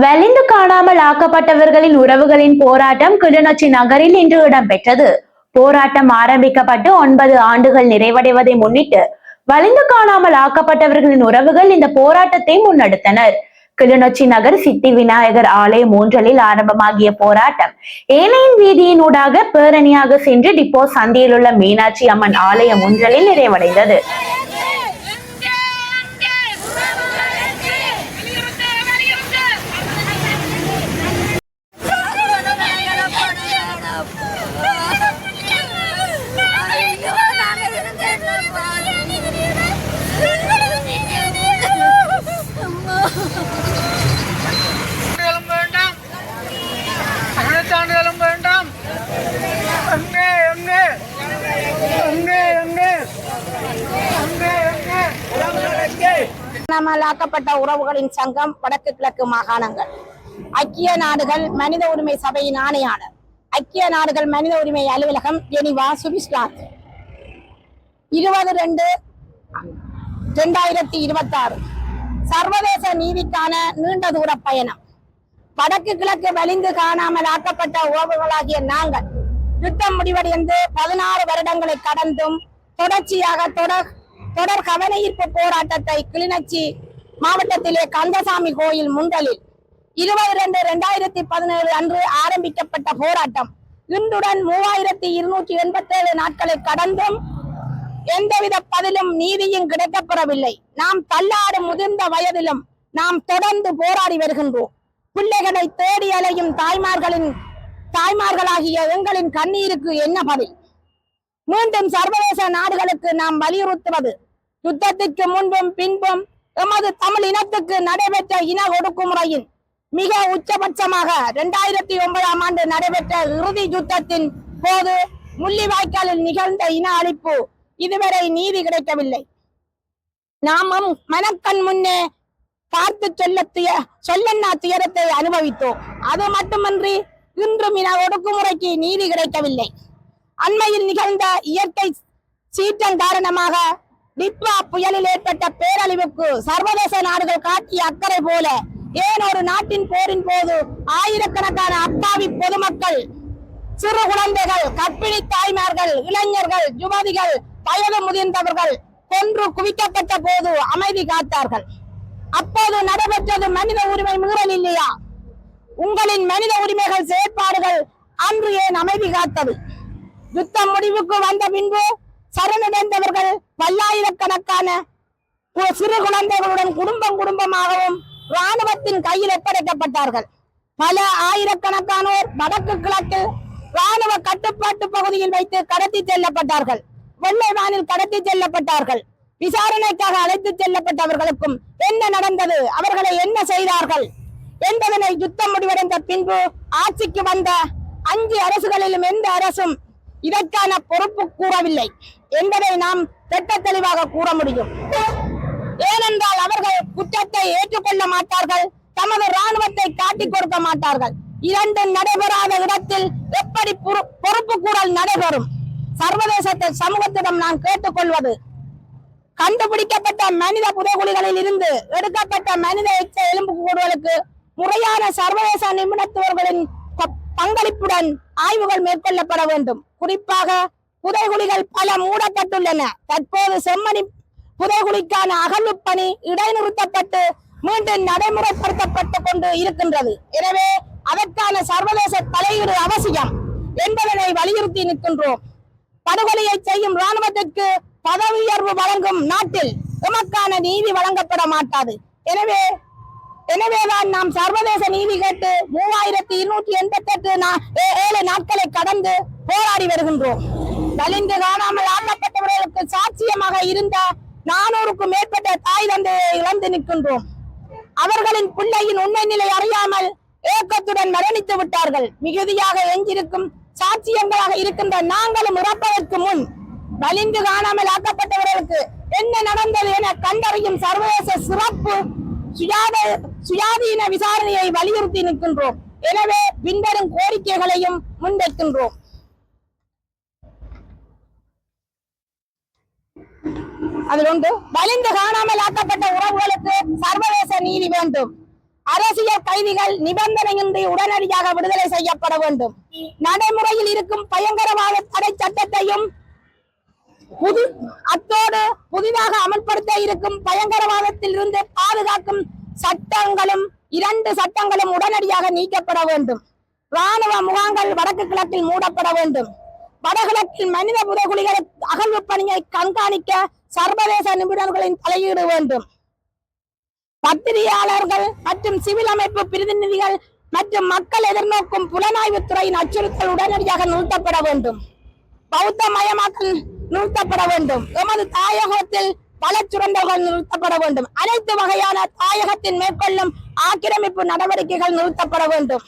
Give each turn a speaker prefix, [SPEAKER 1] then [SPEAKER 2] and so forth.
[SPEAKER 1] வலிந்து காணாமல் ஆக்கப்பட்டவர்களின் உறவுகளின் போராட்டம் கிளிநொச்சி நகரில் இன்று இடம்பெற்றது. போராட்டம் ஆரம்பிக்கப்பட்டு 9 ஆண்டுகள் நிறைவடைவதை முன்னிட்டு வலிந்து காணாமல் ஆக்கப்பட்டவர்களின் உறவுகள் இந்த போராட்டத்தை முன்னெடுத்தனர். கிளிநொச்சி நகர் சித்தி விநாயகர் ஆலயம் ஊன்றலில் ஆரம்பமாகிய போராட்டம் ஏனையின் வீதியினூடாக பேரணியாக சென்று டிப்போ சந்தியில் உள்ள மீனாட்சி அம்மன் ஆலயம் ஊன்றலில் நிறைவடைந்தது.
[SPEAKER 2] காணாமலாக்கப்பட்ட உறவுகளின் சங்கம் வடக்கு கிழக்கு மாகாணங்கள் ஐக்கிய நாடுகள் மனித உரிமை சபையின் ஆணையாளர் ஐக்கிய நாடுகள் மனித உரிமை அலுவலகம் ஜெனிவா சுவிட்சர்லாந்து 20-2-2026 சர்வதேச நீதிக்கான நீண்ட தூர பயணம். வடக்கு கிழக்கு வலிந்து காணாமல் ஆக்கப்பட்ட உறவுகளாகிய நாங்கள் யுத்தம் முடிவடைந்து 16 வருடங்களை கடந்தும் தொடர்ச்சியாக தொடர் கவனஈர்ப்பு போராட்டத்தை கிளிநொச்சி மாவட்டத்திலே கந்தசாமி கோயில் முண்டலில் 22-2017 அன்று ஆரம்பிக்கப்பட்ட போராட்டம் இன்றுடன் 3287 நாட்களை கடந்தும் எந்தவித பதிலும் நீதியும் கிடைக்கப்பெறவில்லை. நாம் தள்ளாடு முதிர்ந்த வயதிலும் நாம் தொடர்ந்து போராடி வருகின்றோம். பிள்ளைகளை தேடி அலையும் தாய்மார்களாகிய எங்களின் கண்ணீருக்கு என்ன பதில்? மீண்டும் சர்வதேச நாடுகளுக்கு நாம் வலியுறுத்துவது, யுத்தத்திற்கு முன்பும் பின்பும் எமது தமிழ் இனத்துக்கு நடைபெற்ற இன ஒடுக்குமுறையின் மிக உச்சபட்சமாக 2009ஆம் ஆண்டு நடைபெற்ற இறுதி யுத்தத்தின் போது முள்ளிவாய்க்காலில் நிகழ்ந்த இன அழிப்பு இதுவரை நீதி கிடைக்கவில்லை. நாமும் மனக்கண் முன்னே பார்த்து சொல்லன்னா துயரத்தை அனுபவித்தோம். அது மட்டுமன்றி இன்றும் இன ஒடுக்குமுறைக்கு நீதி கிடைக்கவில்லை. அண்மையில் நிகழ்ந்த இயற்கை சீற்றம் காரணமாக டிட்வா புயலில் ஏற்பட்ட பேரழிவுக்கு சர்வதேச நாடுகள் காட்டிய அக்கறை போல ஏன் ஒரு நாட்டின் போரின் போது ஆயிரக்கணக்கான அப்பாவி பொதுமக்கள், சிறு குழந்தைகள், கர்ப்பிணி தாய்மார்கள், இளைஞர்கள், யுவதிகள், வயது முதிர்ந்தவர்கள் கொன்று குவிக்கப்பட்ட போது அமைதி காத்தார்கள். அப்போது நடைபெற்றது மனித உரிமை மீறல் இல்லையா? உங்களின் மனித உரிமைகள் செயற்பாடுகள் அன்று ஏன் அமைதி காத்தது? யுத்தம் முடிவுக்கு வந்த பின்பு சரணடைந்தவர்கள் பல்லாயிரக்கணக்கான சிறு குழந்தைகளுடன் குடும்பமாகவும் இராணுவத்தின் கையில் ஒப்படைக்கப்பட்டார்கள். பல ஆயிரக்கணக்கானோர் வடக்கு கிழக்கு இராணுவ கட்டுப்பாட்டு பகுதியில் வைத்து கடத்தி செல்லப்பட்டார்கள். வெள்ளை வானில் கடத்தி செல்லப்பட்டார்கள். விசாரணைக்காக அழைத்து செல்லப்பட்டவர்களுக்கும் என்ன நடந்தது, அவர்களை என்ன செய்தார்கள் என்பதனை யுத்தம் முடிவடைந்த பின்பு ஆட்சிக்கு வந்த 5 அரசுகளிலும் எந்த அரசும் இதற்கான பொறுப்பு கூறவில்லை என்பதை நாம் திட்ட தெளிவாக கூற முடியும். ஏனென்றால் அவர்கள் குற்றத்தை ஏற்றுக்கொள்ள மாட்டார்கள், தமது இராணுவத்தை காட்டிக் கொடுக்க மாட்டார்கள். இரண்டும் நடைபெறாத இடத்தில் எப்படி பொறுப்பு கூறல் நடைபெறும்? சர்வதேச சமூகத்திடம் நான் கேட்டுக்கொள்வது, கண்டுபிடிக்கப்பட்ட மனித புதைகுழிகளில் இருந்து எடுக்கப்பட்ட மனித எச்ச எலும்புக்கூடுகளுக்கு முறையான சர்வதேச நிபுணத்துவர்களின் பங்களிப்புடன் ஆய்வுகள் மேற்கொள்ளப்பட வேண்டும். குறிப்பாக புதைகுழிகள் பல மூடப்பட்டுள்ளன. தற்போது செம்மணி புதைகுழிக்கான அகழ்வு பணி இடைநிறுத்தப்பட்டு மீண்டும் நடைமுறைப்படுத்தப்பட்டு கொண்டு இருக்கின்றது. எனவே அதற்கான சர்வதேச தலையீடு அவசியம் என்பதனை வலியுறுத்தி நிற்கின்றோம். படுகொலையை செய்யும் இராணுவத்திற்கு பதவி உயர்வு வழங்கும் நாட்டில் எமக்கான நீதி வழங்கப்பட மாட்டாது. எனவேதான் நாம் சர்வதேச நீதி கேட்டு 3287 நாட்களை கடந்து போராடி வருகின்றோம். வலிந்து காணாமல் ஆக்கப்பட்டவர்களுக்கு சாட்சியமாக இருந்த 400க்கும் மேற்பட்ட தாய் தந்தையை இழந்து நிற்கின்றோம். அவர்களின் பிள்ளையின் உண்மை நிலை அறியாமல் ஏக்கத்துடன் மரணித்து விட்டார்கள். மிகுதியாக எஞ்சிருக்கும் சாட்சியங்களாக இருக்கின்ற நாங்களும் இறப்பதற்கு முன் வலிந்து காணாமல் ஆக்கப்பட்டவர்களுக்கு என்ன நடந்தது என கண்டறியும் சர்வதேச சிறப்பு சுயாதீன விசாரணையை வலியுறுத்தி நிற்கின்றோம். எனவே பின்வரும் கோரிக்கைகளையும் முன்வைக்கின்றோம். அதில் ஒன்று, வலிந்து காணாமல் ஆக்கப்பட்ட உறவுகளுக்கு சர்வதேச நீதி வேண்டும். அரசியல் கைதிகள் நிபந்தனையின்றி உடனடியாக விடுதலை செய்யப்பட வேண்டும். நடைமுறையில் இருக்கும் பயங்கரவாத தடை சட்டத்தையும் அத்தோடு புதிதாக அமல்படுத்த இருக்கும் பயங்கரவாதத்தில் இருந்து பாதுகாக்கும் சட்டங்களும் 2 சட்டங்களும் உடனடியாக நீக்கப்பட வேண்டும். ராணுவ முகாம்கள் வடக்கு கிழக்கில் மூடப்பட வேண்டும். வடகிழக்கில் மனித புதைகுழிகள் அகழ்வு பணியை கண்காணிக்க சர்வதேச நிபுணர்களின் தலையீடு வேண்டும். பத்திரிகையாளர்கள் மற்றும் சிவில் அமைப்பு பிரதிநிதிகள் மற்றும் மக்கள் எதிர்நோக்கும் புலனாய்வு துறையின் அச்சுறுத்தல் உடனடியாக நிறுத்தப்பட வேண்டும். பௌத்த மயமாக்கல் நிறுத்தப்பட வேண்டும். எமது தாயகத்தில் பல சுரண்டல்கள் நிறுத்தப்பட வேண்டும். அனைத்து வகையான தாயகத்தின் மேற்கொள்ளும் ஆக்கிரமிப்பு நடவடிக்கைகள் நிறுத்தப்பட வேண்டும்.